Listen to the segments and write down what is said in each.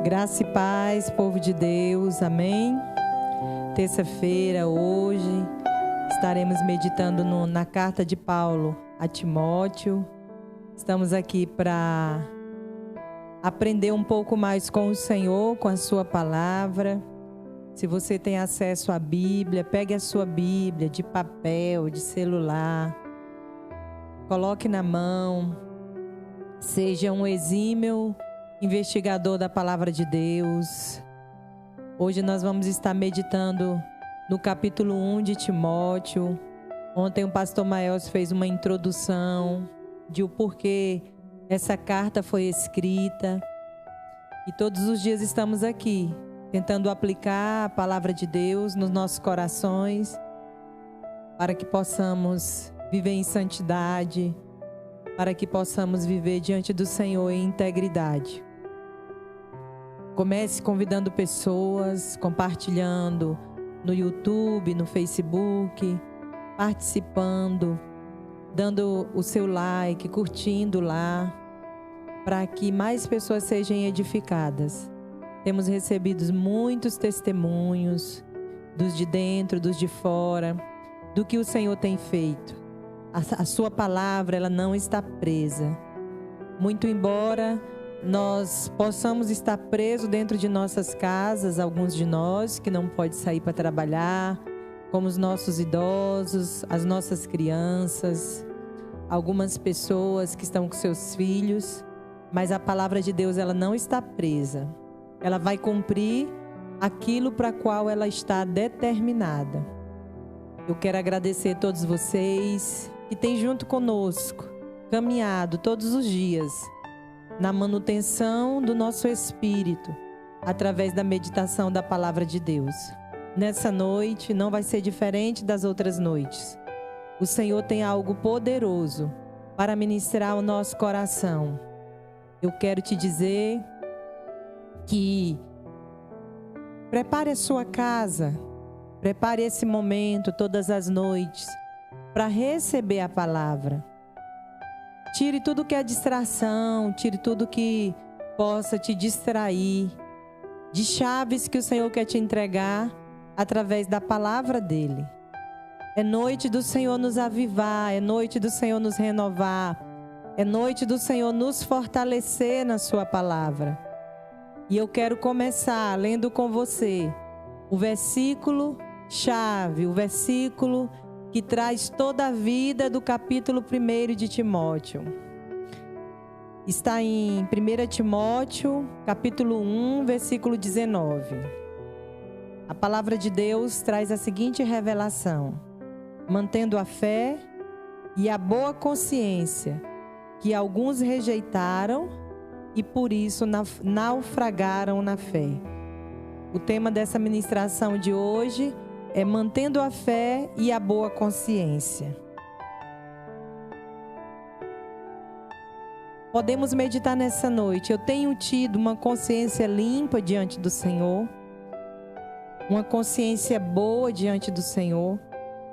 Graça e paz, povo de Deus, amém? Terça-feira, hoje, estaremos meditando na carta de Paulo a Timóteo. Estamos aqui para aprender um pouco mais com o Senhor, com a sua palavra. Se você tem acesso à Bíblia, pegue a sua Bíblia de papel, de celular, coloque na mão, seja um exímio investigador da palavra de Deus. Hoje nós vamos estar meditando no capítulo 1 de Timóteo. Ontem o pastor Maels fez uma introdução de o porquê essa carta foi escrita. E todos os dias estamos aqui, tentando aplicar a palavra de Deus nos nossos corações, para que possamos viver em santidade, para que possamos viver diante do Senhor em integridade. Comece convidando pessoas, compartilhando no YouTube, no Facebook, participando, dando o seu like, curtindo lá, para que mais pessoas sejam edificadas. Temos recebido muitos testemunhos, dos de dentro, dos de fora, do que o Senhor tem feito. A sua palavra, ela não está presa. Muito embora nós possamos estar presos dentro de nossas casas, alguns de nós que não podem sair para trabalhar, como os nossos idosos, as nossas crianças, algumas pessoas que estão com seus filhos, mas a palavra de Deus, ela não está presa. Ela vai cumprir aquilo para qual ela está determinada. Eu quero agradecer a todos vocês que têm junto conosco caminhado todos os dias na manutenção do nosso espírito, através da meditação da palavra de Deus. Nessa noite não vai ser diferente das outras noites. O Senhor tem algo poderoso para ministrar o nosso coração. Eu quero te dizer que prepare a sua casa, prepare esse momento todas as noites para receber a palavra. Tire tudo que é distração, tire tudo que possa te distrair de chaves que o Senhor quer te entregar através da palavra dEle. É noite do Senhor nos avivar, é noite do Senhor nos renovar, é noite do Senhor nos fortalecer na sua palavra. E eu quero começar lendo com você o versículo chave, o versículo que traz toda a vida do capítulo 1 de Timóteo. Está em 1 Timóteo, capítulo 1, versículo 19. A palavra de Deus traz a seguinte revelação: mantendo a fé e a boa consciência, que alguns rejeitaram e por isso naufragaram na fé. O tema dessa ministração de hoje é mantendo a fé e a boa consciência. Podemos meditar nessa noite. Eu tenho tido uma consciência limpa diante do Senhor, uma consciência boa diante do Senhor.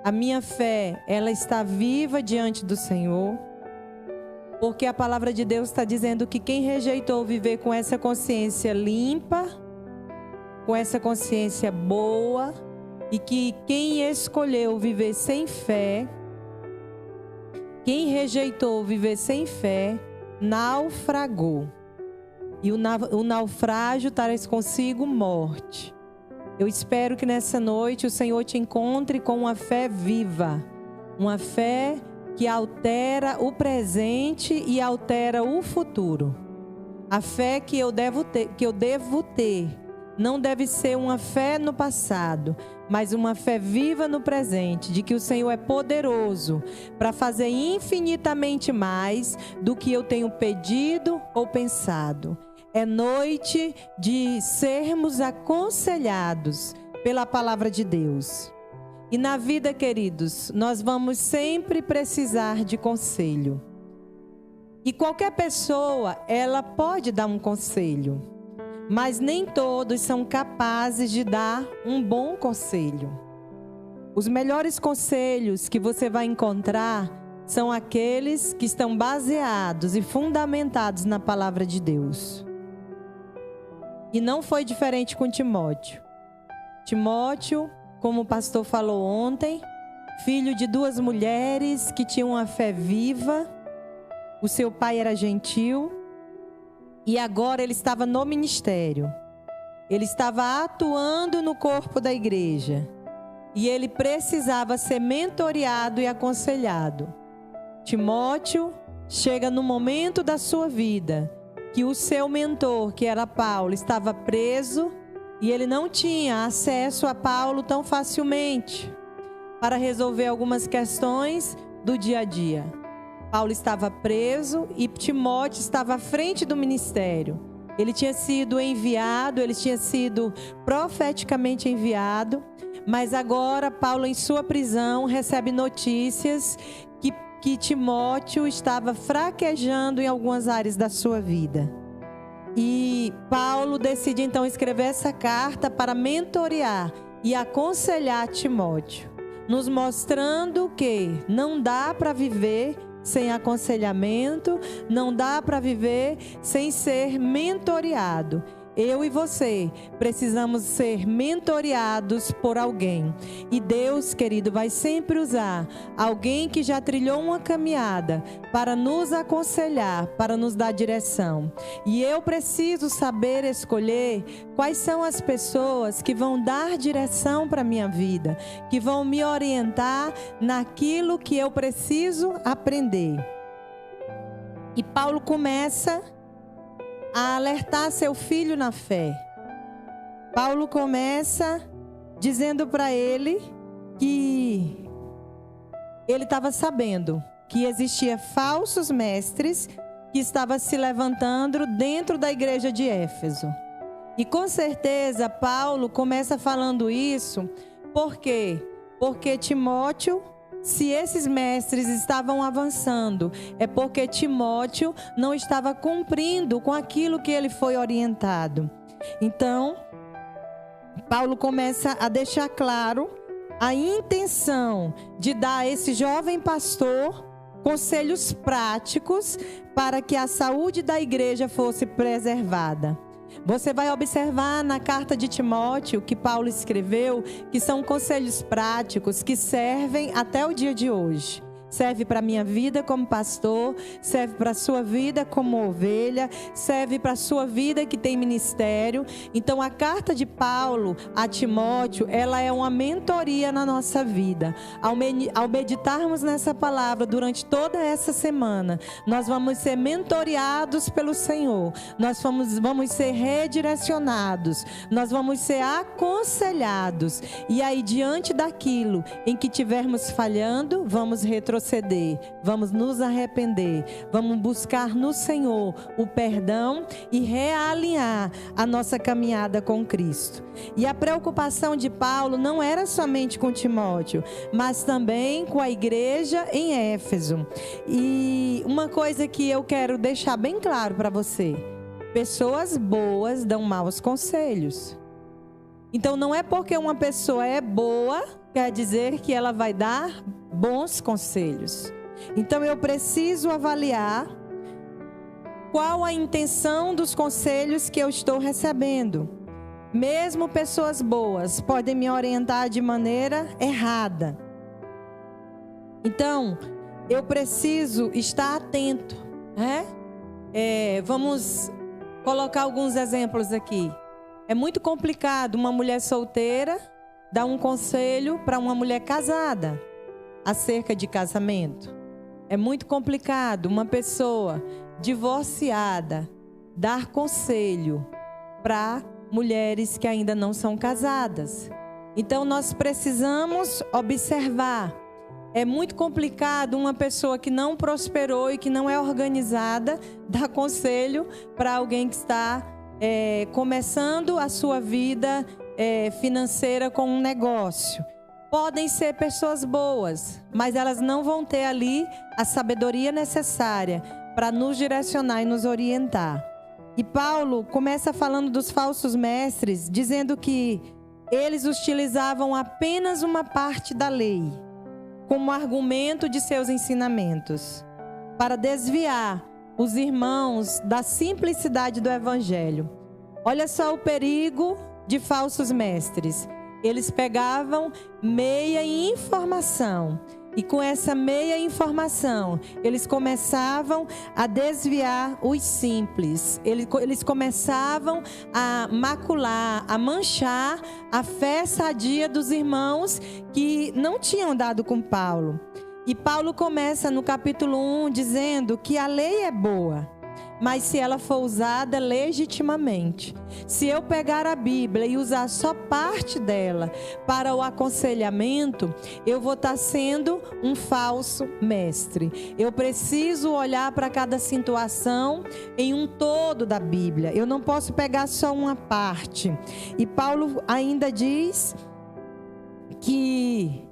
A minha fé, ela está viva diante do Senhor, porque a palavra de Deus está dizendo que quem rejeitou viver com essa consciência limpa, com essa consciência boa, e que quem escolheu viver sem fé, quem rejeitou viver sem fé, naufragou. E o naufrágio traz consigo morte. Eu espero que nessa noite o Senhor te encontre com uma fé viva, uma fé que altera o presente e altera o futuro. A fé que eu devo ter, não deve ser uma fé no passado, mas uma fé viva no presente, de que o Senhor é poderoso para fazer infinitamente mais do que eu tenho pedido ou pensado. É noite de sermos aconselhados pela palavra de Deus. E na vida, queridos, nós vamos sempre precisar de conselho. E qualquer pessoa, ela pode dar um conselho, mas nem todos são capazes de dar um bom conselho. Os melhores conselhos que você vai encontrar são aqueles que estão baseados e fundamentados na palavra de Deus. E não foi diferente com Timóteo. Timóteo, como o pastor falou ontem, filho de 2 mulheres que tinham uma fé viva. O seu pai era gentil e agora ele estava no ministério. Ele estava atuando no corpo da igreja e ele precisava ser mentoreado e aconselhado. Timóteo chega no momento da sua vida que o seu mentor, que era Paulo, estava preso e ele não tinha acesso a Paulo tão facilmente para resolver algumas questões do dia a dia. Paulo estava preso e Timóteo estava à frente do ministério. Ele tinha sido enviado, ele tinha sido profeticamente enviado, mas agora Paulo, em sua prisão, recebe notícias que Timóteo estava fraquejando em algumas áreas da sua vida. E Paulo decide então escrever essa carta para mentorear e aconselhar Timóteo, nos mostrando que não dá para viver sem aconselhamento, não dá para viver sem ser mentoreado. Eu e você precisamos ser mentoreados por alguém. E Deus, querido, vai sempre usar alguém que já trilhou uma caminhada para nos aconselhar, para nos dar direção. E eu preciso saber escolher quais são as pessoas que vão dar direção para a minha vida, que vão me orientar naquilo que eu preciso aprender. E Paulo começa a alertar seu filho na fé. Paulo começa dizendo para ele que ele estava sabendo que existia falsos mestres que estavam se levantando dentro da igreja de Éfeso. E com certeza Paulo começa falando isso, por quê? Porque Timóteo, se esses mestres estavam avançando, é porque Timóteo não estava cumprindo com aquilo que ele foi orientado. Então, Paulo começa a deixar claro a intenção de dar a esse jovem pastor conselhos práticos para que a saúde da igreja fosse preservada. Você vai observar na carta de Timóteo que Paulo escreveu que são conselhos práticos que servem até o dia de hoje. Serve para a minha vida como pastor, serve para a sua vida como ovelha, serve para a sua vida que tem ministério. Então a carta de Paulo a Timóteo, ela é uma mentoria na nossa vida. Ao meditarmos nessa palavra durante toda essa semana, nós vamos ser mentoreados pelo Senhor, nós vamos ser redirecionados, nós vamos ser aconselhados. E aí, diante daquilo em que tivermos falhando, vamos retroceder, vamos nos arrepender, vamos buscar no Senhor o perdão e realinhar a nossa caminhada com Cristo. E a preocupação de Paulo não era somente com Timóteo, mas também com a igreja em Éfeso. E uma coisa que eu quero deixar bem claro para você: pessoas boas dão maus conselhos. Então não é porque uma pessoa é boa, quer dizer que ela vai dar bons conselhos. Então eu preciso avaliar qual a intenção dos conselhos que eu estou recebendo. Mesmo pessoas boas podem me orientar de maneira errada. Então eu preciso estar atento, né? Vamos colocar alguns exemplos aqui. É muito complicado uma mulher solteira dar um conselho para uma mulher casada acerca de casamento. É muito complicado uma pessoa divorciada dar conselho para mulheres que ainda não são casadas. Então nós precisamos observar. É muito complicado uma pessoa que não prosperou e que não é organizada dar conselho para alguém que está começando a sua vida financeira com um negócio. Podem ser pessoas boas, mas elas não vão ter ali a sabedoria necessária para nos direcionar e nos orientar. E Paulo começa falando dos falsos mestres, dizendo que eles utilizavam apenas uma parte da lei como argumento de seus ensinamentos, para desviar os irmãos da simplicidade do evangelho. Olha só o perigo de falsos mestres. Eles pegavam meia informação. E com essa meia informação, eles começavam a desviar os simples. Eles começavam a macular, a manchar a fé sadia dos irmãos que não tinham dado com Paulo. E Paulo começa no capítulo 1 dizendo que a lei é boa, mas se ela for usada legitimamente. Se eu pegar a Bíblia e usar só parte dela para o aconselhamento, eu vou estar sendo um falso mestre. Eu preciso olhar para cada situação em um todo da Bíblia. Eu não posso pegar só uma parte. E Paulo ainda diz que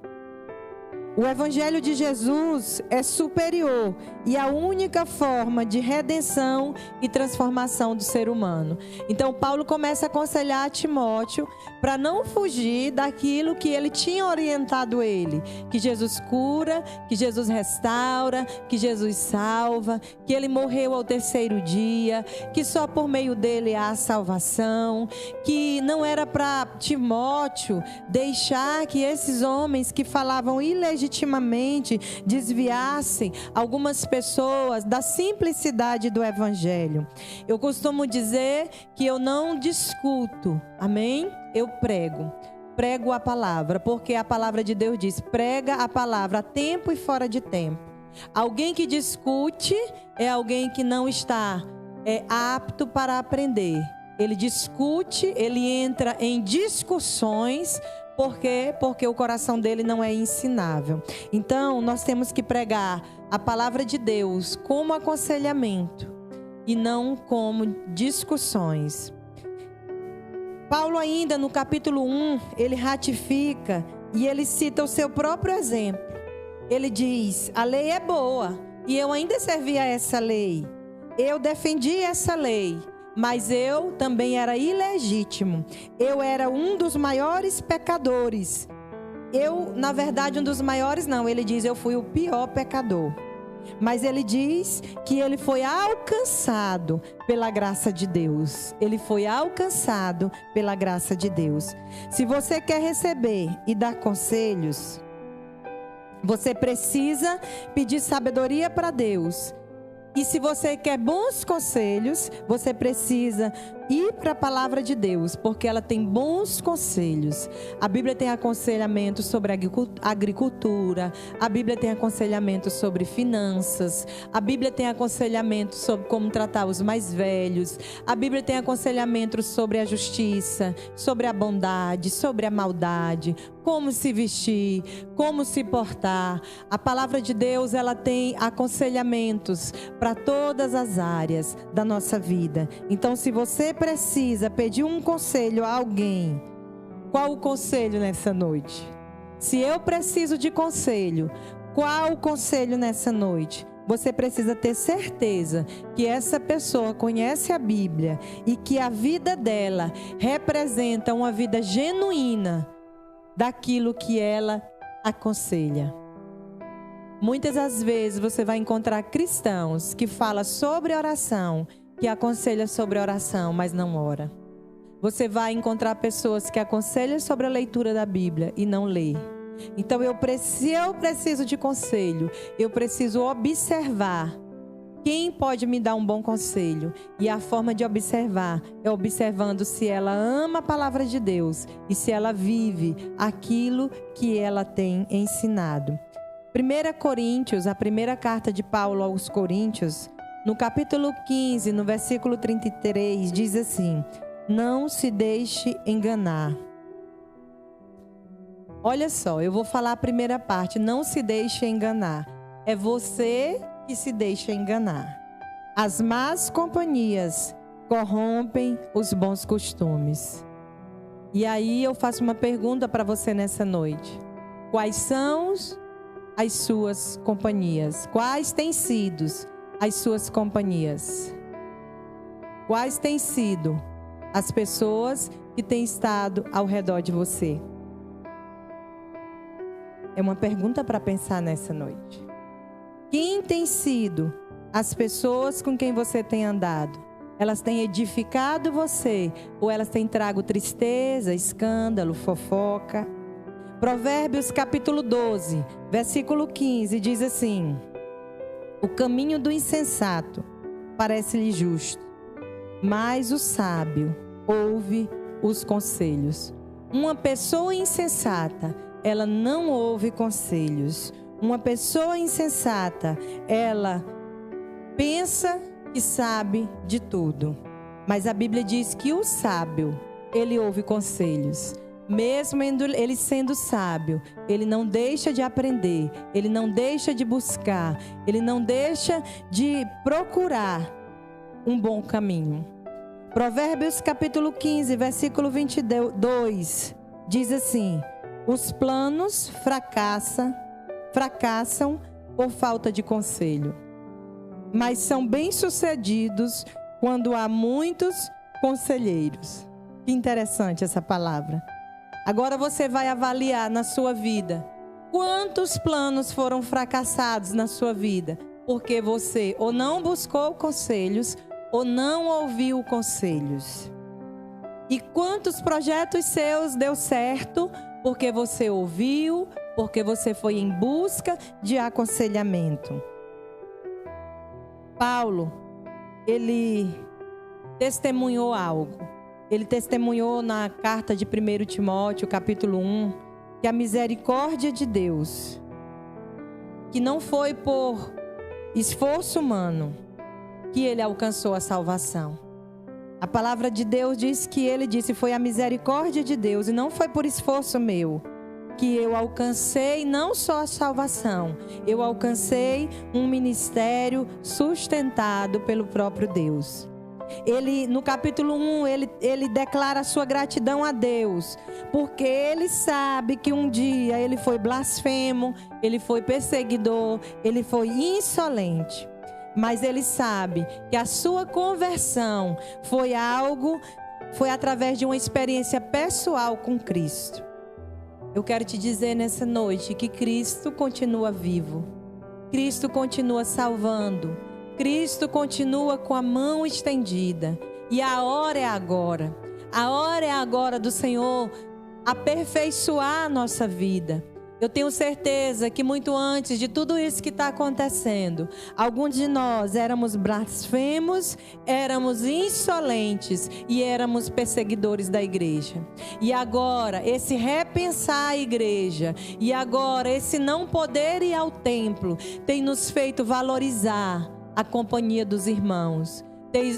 o Evangelho de Jesus é superior e a única forma de redenção e transformação do ser humano. Então, Paulo começa a aconselhar a Timóteo para não fugir daquilo que ele tinha orientado ele. Que Jesus cura, que Jesus restaura, que Jesus salva, que ele morreu ao terceiro dia, que só por meio dele há salvação, que não era para Timóteo deixar que esses homens que falavam ilegitimamente desviassem algumas pessoas da simplicidade do Evangelho. Eu costumo dizer que eu não discuto, amém? Eu prego a palavra, porque a palavra de Deus diz, prega a palavra a tempo e fora de tempo. Alguém que discute é alguém que não está apto para aprender. Ele discute, ele entra em discussões. Por quê? Porque o coração dele não é ensinável. Então, nós temos que pregar a palavra de Deus como aconselhamento e não como discussões. Paulo ainda no capítulo 1, ele ratifica e ele cita o seu próprio exemplo. Ele diz, a lei é boa e eu ainda servia a essa lei. Eu defendi essa lei. Mas eu também era ilegítimo. Eu era um dos maiores pecadores. Na verdade, um dos maiores não. Ele diz, eu fui o pior pecador. Mas ele diz que ele foi alcançado pela graça de Deus. Ele foi alcançado pela graça de Deus. Se você quer receber e dar conselhos, você precisa pedir sabedoria para Deus. E se você quer bons conselhos, você precisa ir para a palavra de Deus, porque ela tem bons conselhos. A Bíblia tem aconselhamento sobre agricultura, a Bíblia tem aconselhamento sobre finanças, a Bíblia tem aconselhamento sobre como tratar os mais velhos, a Bíblia tem aconselhamento sobre a justiça, sobre a bondade, sobre a maldade, como se vestir, como se portar. A palavra de Deus, ela tem aconselhamentos para todas as áreas da nossa vida. Então, se você precisa pedir um conselho a alguém, qual o conselho nessa noite? Se eu preciso de conselho, qual o conselho nessa noite? Você precisa ter certeza que essa pessoa conhece a Bíblia e que a vida dela representa uma vida genuína daquilo que ela aconselha. Muitas das vezes você vai encontrar cristãos que falam sobre oração, que aconselham sobre oração, mas não ora. Você vai encontrar pessoas que aconselham sobre a leitura da Bíblia e não lê. Então, se eu preciso de conselho, eu preciso observar quem pode me dar um bom conselho. E a forma de observar é observando se ela ama a palavra de Deus e se ela vive aquilo que ela tem ensinado. 1 Coríntios, a primeira carta de Paulo aos Coríntios, no capítulo 15, no versículo 33, diz assim: não se deixe enganar. Olha só, eu vou falar a primeira parte, não se deixe enganar. É você que se deixa enganar. As más companhias corrompem os bons costumes. E aí eu faço uma pergunta para você nessa noite. Quais são as suas companhias? Quais têm sido as suas companhias? Quais têm sido as pessoas que têm estado ao redor de você? É uma pergunta para pensar nessa noite. Quem tem sido as pessoas com quem você tem andado? Elas têm edificado você ou elas têm trago tristeza, escândalo, fofoca? Provérbios capítulo 12, versículo 15 diz assim: o caminho do insensato parece-lhe justo, mas o sábio ouve os conselhos. Uma pessoa insensata, ela não ouve conselhos. Uma pessoa insensata, ela pensa que sabe de tudo. Mas a Bíblia diz que o sábio, ele ouve conselhos. Mesmo ele sendo sábio, ele não deixa de aprender, ele não deixa de buscar, ele não deixa de procurar um bom caminho. Provérbios capítulo 15, versículo 22, diz assim: os planos fracassam por falta de conselho, mas são bem-sucedidos quando há muitos conselheiros. Que interessante essa palavra. Agora você vai avaliar na sua vida quantos planos foram fracassados na sua vida, porque você ou não buscou conselhos ou não ouviu conselhos. E quantos projetos seus deu certo porque você ouviu, porque você foi em busca de aconselhamento. Paulo, ele testemunhou algo. Ele testemunhou na carta de 1 Timóteo, capítulo 1, que a misericórdia de Deus, que não foi por esforço humano que ele alcançou a salvação. A palavra de Deus diz que ele disse: foi a misericórdia de Deus e não foi por esforço meu que eu alcancei não só a salvação, eu alcancei um ministério sustentado pelo próprio Deus. Ele, no capítulo 1, ele declara a sua gratidão a Deus, porque ele sabe que um dia ele foi blasfemo, ele foi perseguidor, ele foi insolente. Mas ele sabe que a sua conversão foi através de uma experiência pessoal com Cristo. Eu quero te dizer nessa noite que Cristo continua vivo, Cristo continua salvando, Cristo continua com a mão estendida. E a hora é agora. A hora é agora do Senhor aperfeiçoar a nossa vida. Eu tenho certeza que muito antes de tudo isso que está acontecendo, alguns de nós éramos blasfemos, éramos insolentes e éramos perseguidores da igreja. E agora, esse repensar a igreja, e agora esse não poder ir ao templo, tem nos feito valorizar a companhia dos irmãos.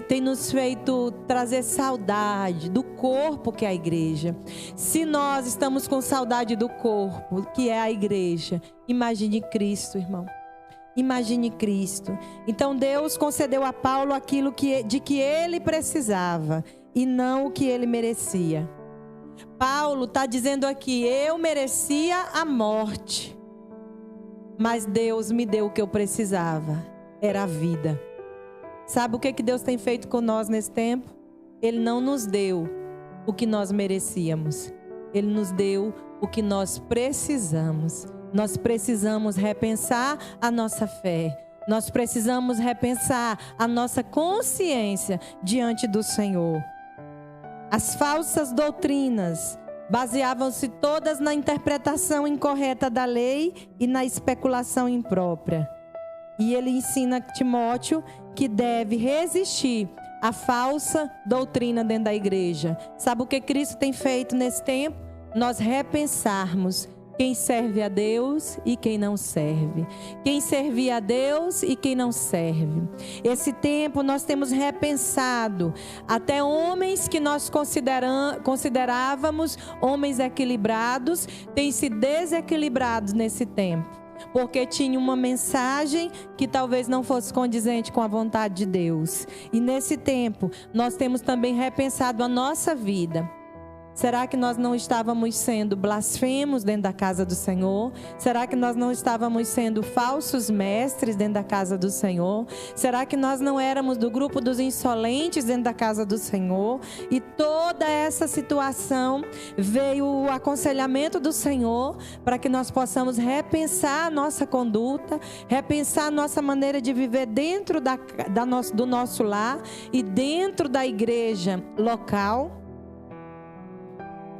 Tem nos feito trazer saudade do corpo que é a igreja. Se nós estamos com saudade do corpo, que é a igreja, imagine Cristo, irmão. Imagine Cristo. Então Deus concedeu a Paulo aquilo de que ele precisava e não o que ele merecia. Paulo está dizendo aqui: eu merecia a morte, mas Deus me deu o que eu precisava, era a vida. Sabe o que Deus tem feito com nós nesse tempo? Ele não nos deu o que nós merecíamos. Ele nos deu o que nós precisamos. Nós precisamos repensar a nossa fé. Nós precisamos repensar a nossa consciência diante do Senhor. As falsas doutrinas baseavam-se todas na interpretação incorreta da lei e na especulação imprópria. E ele ensina Timóteo que deve resistir à falsa doutrina dentro da igreja. Sabe o que Cristo tem feito nesse tempo? Nós repensarmos quem serve a Deus e quem não serve. Quem servia a Deus e quem não serve. Esse tempo nós temos repensado até homens que nós considerávamos homens equilibrados, têm se desequilibrados nesse tempo. Porque tinha uma mensagem que talvez não fosse condizente com a vontade de Deus. E nesse tempo, nós temos também repensado a nossa vida. Será que nós não estávamos sendo blasfemos dentro da casa do Senhor? Será que nós não estávamos sendo falsos mestres dentro da casa do Senhor? Será que nós não éramos do grupo dos insolentes dentro da casa do Senhor? E toda essa situação veio o aconselhamento do Senhor para que nós possamos repensar a nossa conduta, repensar a nossa maneira de viver dentro do nosso lar e dentro da igreja local.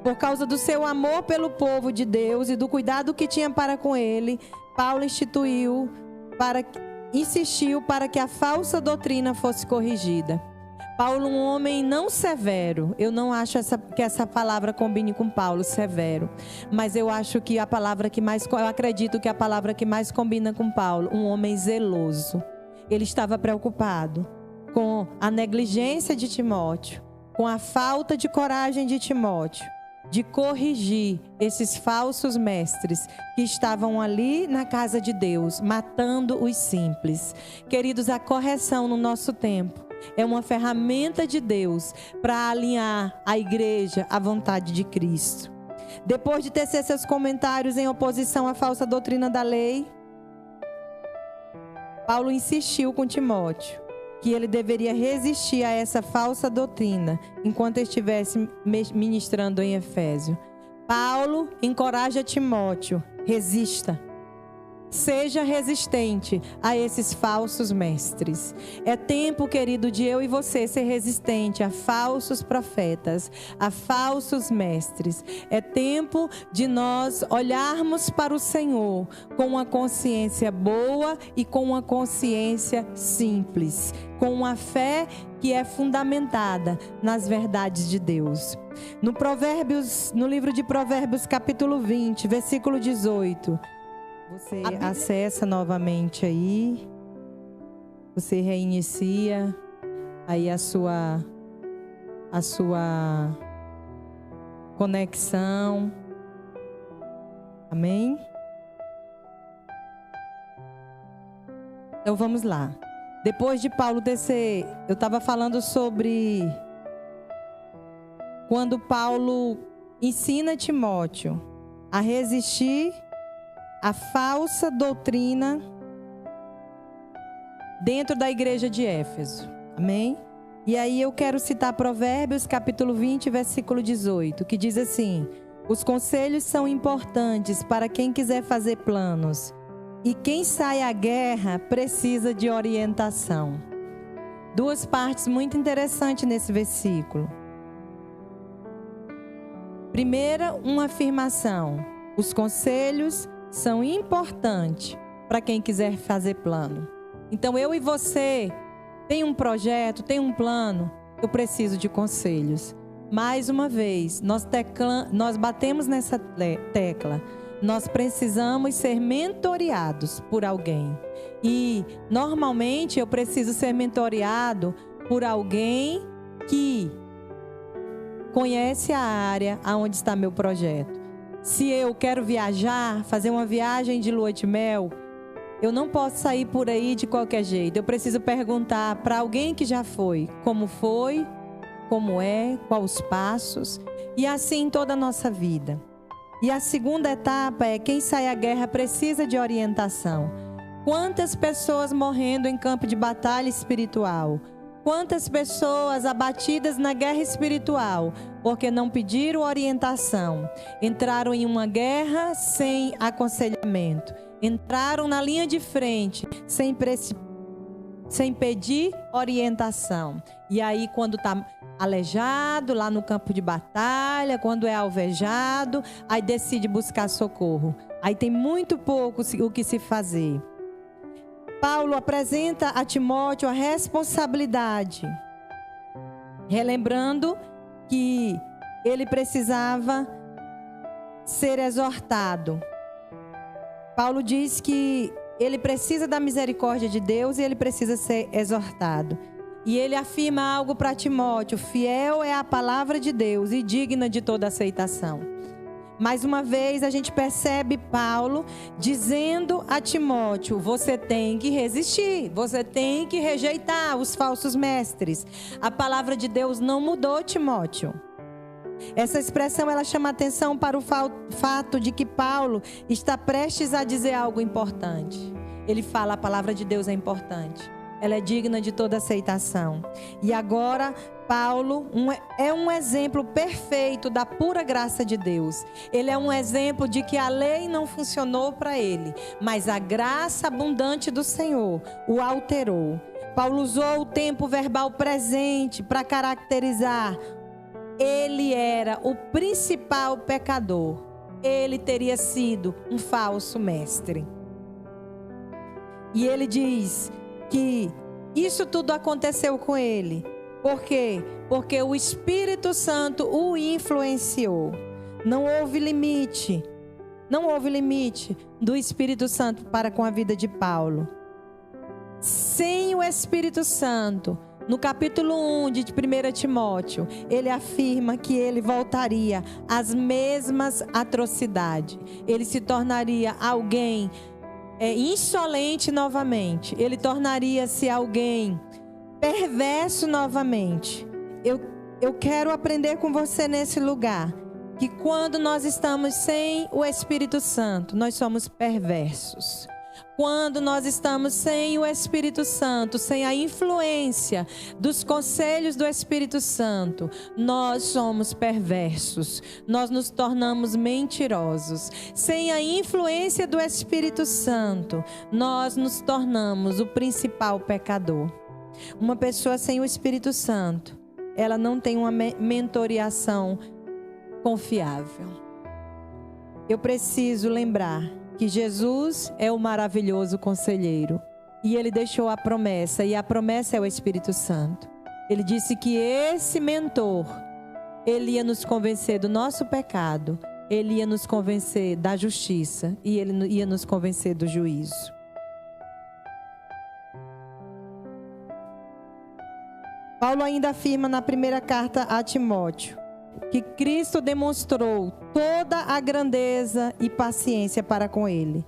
Por causa do seu amor pelo povo de Deus e do cuidado que tinha para com ele, Paulo insistiu para que a falsa doutrina fosse corrigida. Paulo, um homem não severo, eu não acho que essa palavra combine com Paulo, severo, mas eu acho que eu acredito que a palavra que mais combina com Paulo, um homem zeloso. Ele estava preocupado com a negligência de Timóteo, com a falta de coragem de Timóteo, de corrigir esses falsos mestres que estavam ali na casa de Deus, matando os simples. Queridos, a correção no nosso tempo é uma ferramenta de Deus para alinhar a igreja à vontade de Cristo. Depois de tecer seus comentários em oposição à falsa doutrina da lei, Paulo insistiu com Timóteo que ele deveria resistir a essa falsa doutrina enquanto estivesse ministrando em Efésio. Paulo encoraja Timóteo: resista. Seja resistente a esses falsos mestres. É tempo, querido, de eu e você ser resistente a falsos profetas, a falsos mestres. É tempo de nós olharmos para o Senhor com uma consciência boa e com uma consciência simples, com uma fé que é fundamentada nas verdades de Deus. No livro de Provérbios, capítulo 20, versículo 18... Você acessa novamente aí, você reinicia aí a sua conexão. Amém? Então vamos lá. Depois de Paulo descer, eu estava falando sobre quando Paulo ensina Timóteo a resistir a falsa doutrina dentro da igreja de Éfeso. Amém? E aí eu quero citar Provérbios capítulo 20, versículo 18, que diz assim: os conselhos são importantes para quem quiser fazer planos, e quem sai à guerra precisa de orientação. Duas partes muito interessantes nesse versículo. Primeira, uma afirmação: os conselhos são importantes para quem quiser fazer plano. Então eu e você tem um projeto, tem um plano, eu preciso de conselhos. Mais uma vez, nós batemos nessa tecla. Nós precisamos ser mentoreados por alguém. E normalmente eu preciso ser mentoreado por alguém que conhece a área aonde está meu projeto. Se eu quero viajar, fazer uma viagem de lua de mel, eu não posso sair por aí de qualquer jeito. Eu preciso perguntar para alguém que já foi, como é, quais os passos, e assim toda a nossa vida. E a segunda etapa é: quem sai à guerra precisa de orientação. Quantas pessoas morrendo em campo de batalha espiritual? Quantas pessoas abatidas na guerra espiritual porque não pediram orientação? Entraram em uma guerra sem aconselhamento. Entraram na linha de frente sem pedir orientação. E aí, quando está aleijado lá no campo de batalha, quando é alvejado, aí decide buscar socorro. Aí tem muito pouco o que se fazer. Paulo apresenta a Timóteo a responsabilidade, relembrando que ele precisava ser exortado. Paulo diz que ele precisa da misericórdia de Deus e ele precisa ser exortado. E ele afirma algo para Timóteo: fiel é a palavra de Deus e digna de toda aceitação. Mais uma vez a gente percebe Paulo dizendo a Timóteo: você tem que resistir, você tem que rejeitar os falsos mestres. A palavra de Deus não mudou, Timóteo. Essa expressão ela chama atenção para o fato de que Paulo está prestes a dizer algo importante. Ele fala: a palavra de Deus é importante, ela é digna de toda aceitação. E agora Paulo é um exemplo perfeito da pura graça de Deus. Ele é um exemplo de que a lei não funcionou para ele, mas a graça abundante do Senhor o alterou. Paulo usou o tempo verbal presente para caracterizar: ele era o principal pecador. Ele teria sido um falso mestre. E ele diz que isso tudo aconteceu com ele. Por quê? Porque o Espírito Santo o influenciou. Não houve limite do Espírito Santo para com a vida de Paulo. Sem o Espírito Santo, no capítulo 1 de 1 Timóteo, ele afirma que ele voltaria às mesmas atrocidades. Ele se tornaria alguém insolente novamente. Ele tornaria-se alguém perverso novamente. Eu quero aprender com você nesse lugar que quando nós estamos sem o Espírito Santo, nós somos perversos. Quando nós estamos sem o Espírito Santo, sem a influência dos conselhos do Espírito Santo, nós somos perversos, nós nos tornamos mentirosos. Sem a influência do Espírito Santo, nós nos tornamos o principal pecador. Uma pessoa sem o Espírito Santo, ela não tem uma mentoriação confiável. Eu preciso lembrar que Jesus é o maravilhoso conselheiro. E ele deixou a promessa, e a promessa é o Espírito Santo. Ele disse que esse mentor, ele ia nos convencer do nosso pecado, ele ia nos convencer da justiça e ele ia nos convencer do juízo. Paulo ainda afirma na primeira carta a Timóteo que Cristo demonstrou toda a grandeza e paciência para com ele.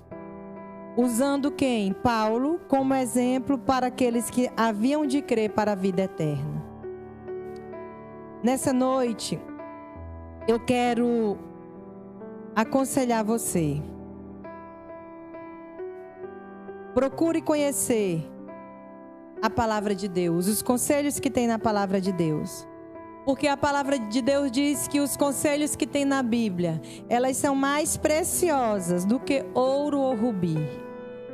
Usando quem? Paulo como exemplo para aqueles que haviam de crer para a vida eterna. Nessa noite, eu quero aconselhar você. Procure conhecer a palavra de Deus, os conselhos que tem na palavra de Deus. Porque a palavra de Deus diz que os conselhos que tem na Bíblia, elas são mais preciosas do que ouro ou rubi.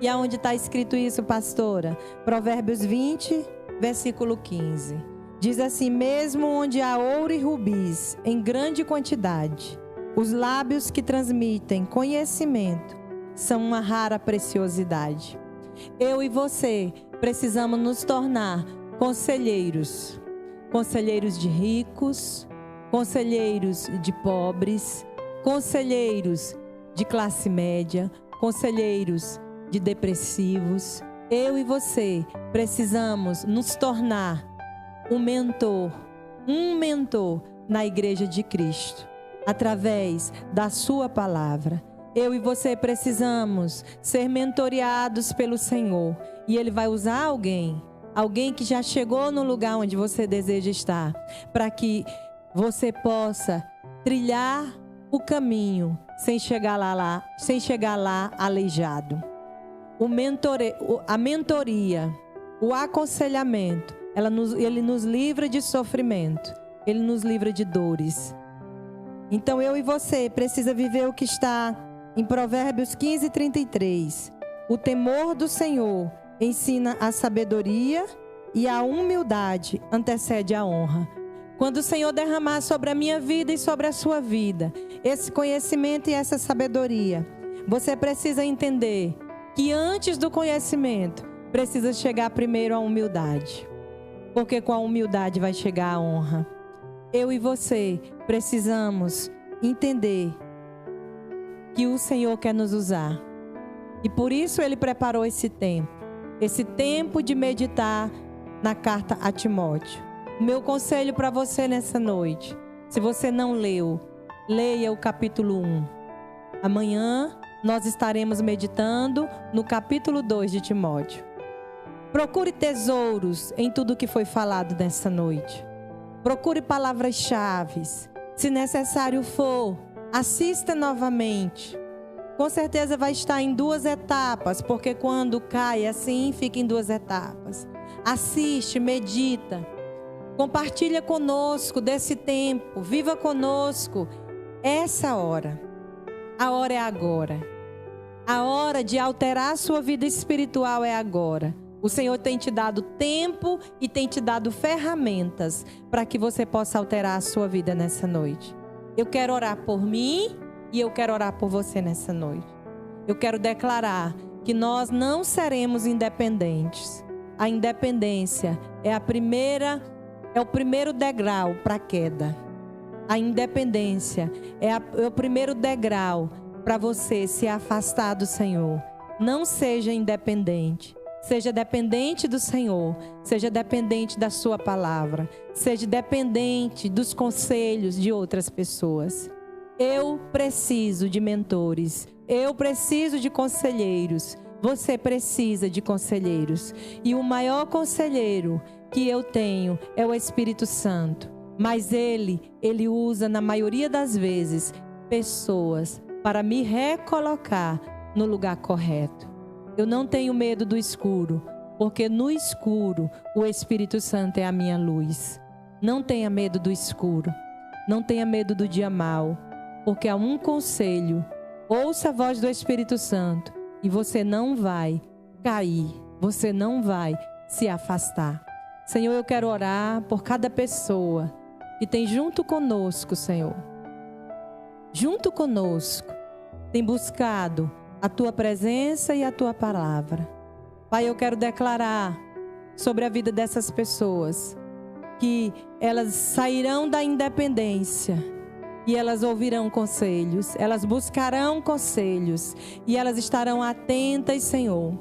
E aonde está escrito isso, pastora? Provérbios 20, versículo 15. Diz assim: mesmo onde há ouro e rubis em grande quantidade, os lábios que transmitem conhecimento são uma rara preciosidade. Eu e você precisamos nos tornar conselheiros. Conselheiros de ricos, conselheiros de pobres, conselheiros de classe média, conselheiros de depressivos. Eu e você precisamos nos tornar um mentor na igreja de Cristo, através da sua palavra. Eu e você precisamos ser mentoreados pelo Senhor, e Ele vai usar alguém que já chegou no lugar onde você deseja estar, para que você possa trilhar o caminho sem chegar lá aleijado. A mentoria, o aconselhamento, ele nos livra de sofrimento, ele nos livra de dores. Então eu e você precisa viver o que está em Provérbios 15, 33. O temor do Senhor ensina a sabedoria e a humildade antecede a honra. Quando o Senhor derramar sobre a minha vida e sobre a sua vida esse conhecimento e essa sabedoria, você precisa entender que antes do conhecimento precisa chegar primeiro a humildade, porque com a humildade vai chegar a honra. Eu e você precisamos entender que o Senhor quer nos usar, e por isso Ele preparou esse tempo de meditar na carta a Timóteo. O meu conselho para você nessa noite, se você não leu, leia o capítulo 1. Amanhã nós estaremos meditando no capítulo 2 de Timóteo. Procure tesouros em tudo que foi falado nessa noite. Procure palavras-chave Se necessário for, assista novamente. Com certeza vai estar em 2 etapas, porque quando cai assim, fica em 2 etapas. Assiste, medita. Compartilha conosco desse tempo. Viva conosco essa hora. A hora é agora. A hora de alterar a sua vida espiritual é agora. O Senhor tem te dado tempo e tem te dado ferramentas para que você possa alterar a sua vida nessa noite. Eu quero orar por mim e eu quero orar por você nessa noite. Eu quero declarar que nós não seremos independentes. A independência é o primeiro degrau para a queda. A independência é o primeiro degrau para você se afastar do Senhor. Não seja independente. Seja dependente do Senhor, seja dependente da sua palavra, seja dependente dos conselhos de outras pessoas. Eu preciso de mentores, eu preciso de conselheiros, você precisa de conselheiros. E o maior conselheiro que eu tenho é o Espírito Santo. Mas ele usa na maioria das vezes pessoas para me recolocar no lugar correto. Eu não tenho medo do escuro, porque no escuro o Espírito Santo é a minha luz. Não tenha medo do escuro, não tenha medo do dia mau, porque há um conselho. Ouça a voz do Espírito Santo e você não vai cair, você não vai se afastar. Senhor, eu quero orar por cada pessoa que tem junto conosco, Senhor. Junto conosco, tem buscado a Tua presença e a Tua palavra. Pai, eu quero declarar sobre a vida dessas pessoas que elas sairão da independência e elas ouvirão conselhos, elas buscarão conselhos e elas estarão atentas, Senhor.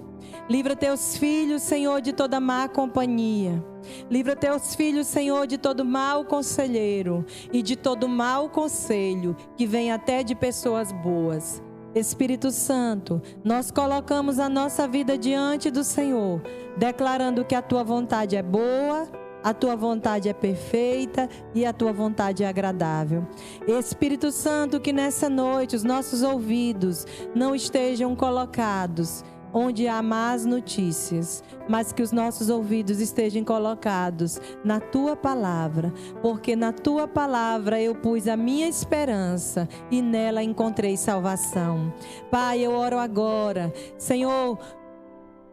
Livra teus filhos, Senhor, de toda má companhia. Livra teus filhos, Senhor, de todo mau conselheiro e de todo mau conselho que vem até de pessoas boas. Espírito Santo, nós colocamos a nossa vida diante do Senhor, declarando que a Tua vontade é boa, a Tua vontade é perfeita e a Tua vontade é agradável. Espírito Santo, que nessa noite os nossos ouvidos não estejam colocados onde há más notícias, mas que os nossos ouvidos estejam colocados na Tua palavra, porque na Tua palavra eu pus a minha esperança e nela encontrei salvação. Pai, eu oro agora, Senhor,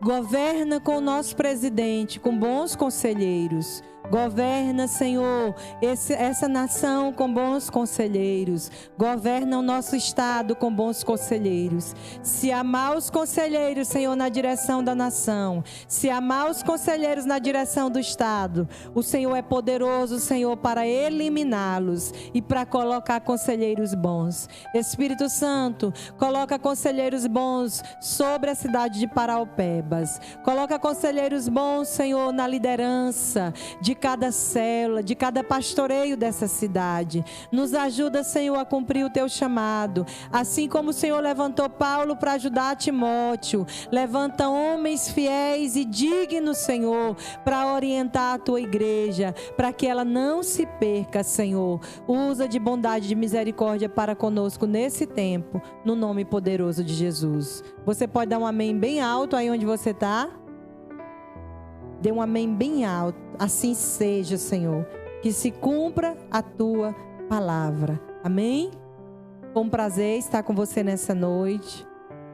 governa com o nosso presidente, com bons conselheiros. Governa, Senhor, essa nação com bons conselheiros. Governa o nosso estado com bons conselheiros. Se há maus conselheiros, Senhor, na direção da nação, se há maus conselheiros na direção do estado, o Senhor é poderoso, Senhor, para eliminá-los e para colocar conselheiros bons. Espírito Santo, coloca conselheiros bons sobre a cidade de Paraupebas. Coloca conselheiros bons, Senhor, na liderança de cada célula, de cada pastoreio dessa cidade. Nos ajuda, Senhor, a cumprir o Teu chamado. Assim como o Senhor levantou Paulo para ajudar Timóteo, levanta homens fiéis e dignos, Senhor, para orientar a Tua igreja, para que ela não se perca, Senhor. Usa de bondade e de misericórdia para conosco nesse tempo, no nome poderoso de Jesus. Você pode dar um amém bem alto aí onde você está? Dê um amém bem alto. Assim seja, Senhor. Que se cumpra a Tua palavra. Amém? Foi um prazer estar com você nessa noite.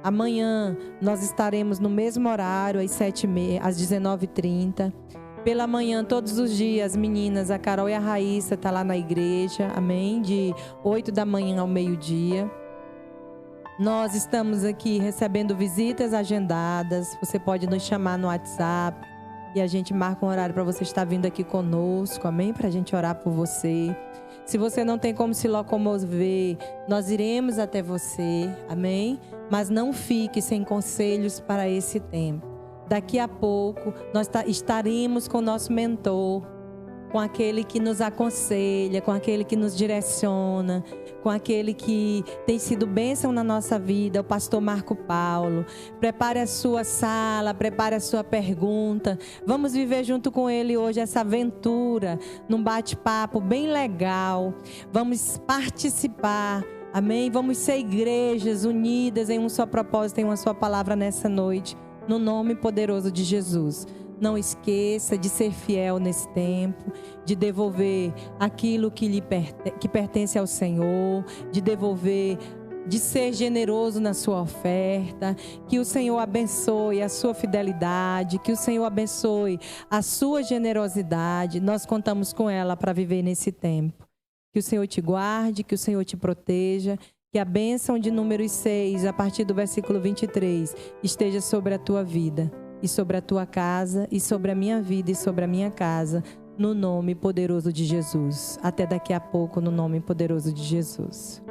Amanhã nós estaremos no mesmo horário, às 19h30. Pela manhã, todos os dias, meninas, a Carol e a Raíssa estão lá na igreja. Amém? De 8 da manhã ao meio-dia. Nós estamos aqui recebendo visitas agendadas. Você pode nos chamar no WhatsApp. E a gente marca um horário para você estar vindo aqui conosco, amém? Para a gente orar por você. Se você não tem como se locomover, nós iremos até você, amém? Mas não fique sem conselhos para esse tempo. Daqui a pouco, nós estaremos com o nosso mentor, com aquele que nos aconselha, com aquele que nos direciona, com aquele que tem sido bênção na nossa vida, o pastor Marco Paulo. Prepare a sua sala, prepare a sua pergunta. Vamos viver junto com ele hoje essa aventura, num bate-papo bem legal. Vamos participar, amém? Vamos ser igrejas unidas em um só propósito, em uma só palavra nessa noite, no nome poderoso de Jesus. Não esqueça de ser fiel nesse tempo, de devolver aquilo que pertence ao Senhor, de devolver, de ser generoso na sua oferta. Que o Senhor abençoe a sua fidelidade, que o Senhor abençoe a sua generosidade. Nós contamos com ela para viver nesse tempo. Que o Senhor te guarde, que o Senhor te proteja, que a bênção de número 6, a partir do versículo 23, esteja sobre a tua vida, e sobre a tua casa, e sobre a minha vida, e sobre a minha casa, no nome poderoso de Jesus. Até daqui a pouco, no nome poderoso de Jesus.